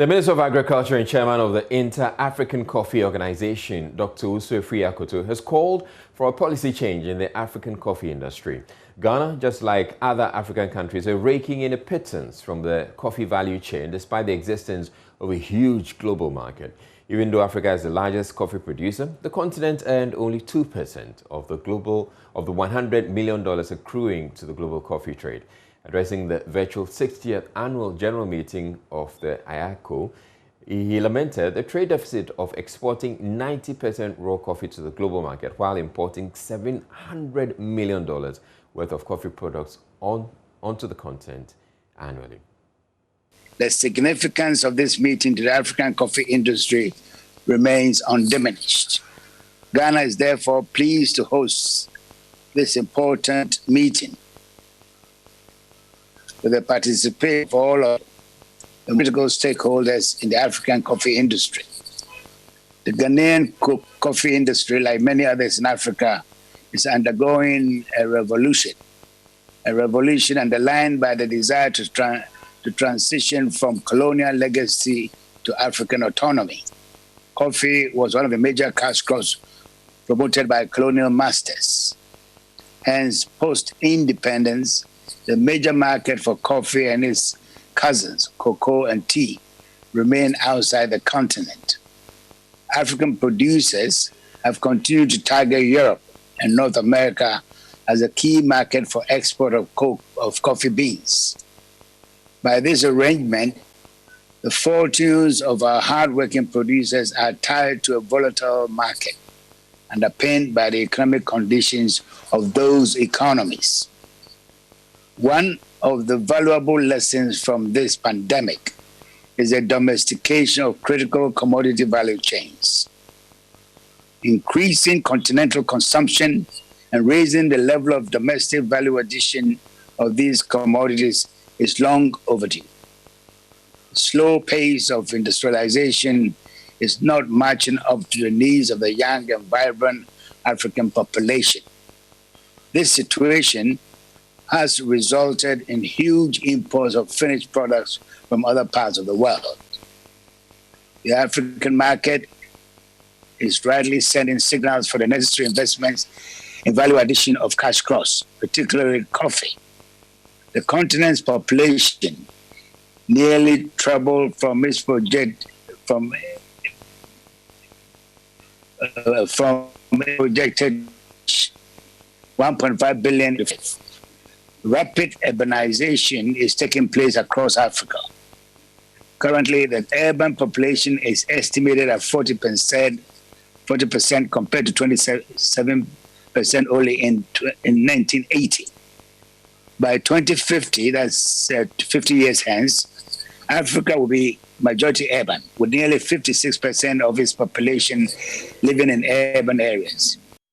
The Minister of Agriculture and Chairman of the Inter-African Coffee Organization, Dr. Usufri Akoto, has called for a policy change in the African coffee industry. Ghana, just like other African countries, are raking in a pittance from the coffee value chain despite the existence of a huge global market. Even though Africa is the largest coffee producer, the continent earned only 2% of the $100 million accruing to the global coffee trade. Addressing the virtual 60th annual general meeting of the IACO, he lamented the trade deficit of exporting 90% raw coffee to the global market while importing $700 million worth of coffee products onto the continent annually. The significance of this meeting to the African coffee industry remains undiminished. Ghana is therefore pleased to host this important meeting with the participation of all of the critical stakeholders in the African coffee industry. The Ghanaian coffee industry, like many others in Africa, is undergoing a revolution underlined by the desire to transition from colonial legacy to African autonomy. Coffee was one of the major cash crops promoted by colonial masters. Hence, post-independence, the major market for coffee and its cousins, cocoa and tea, remain outside the continent. African producers have continued to target Europe and North America as a key market for export of coffee beans. By this arrangement, the fortunes of our hardworking producers are tied to a volatile market, underpinned by the economic conditions of those economies. One of the valuable lessons from this pandemic is the domestication of critical commodity value chains. Increasing continental consumption and raising the level of domestic value addition of these commodities is long overdue. The slow pace of industrialization is not matching up to the needs of the young and vibrant African population. This situation has resulted in huge imports of finished products from other parts of the world. The African market is rightly sending signals for the necessary investments in value addition of cash crops, particularly coffee. The continent's population nearly trebled from its projected 1.5 billion. Rapid urbanization is taking place across Africa. Currently, the urban population is estimated at 40% compared to 27% only in 1980. By 2050, that's 50 years hence, Africa will be majority urban, with nearly 56% of its population living in urban areas.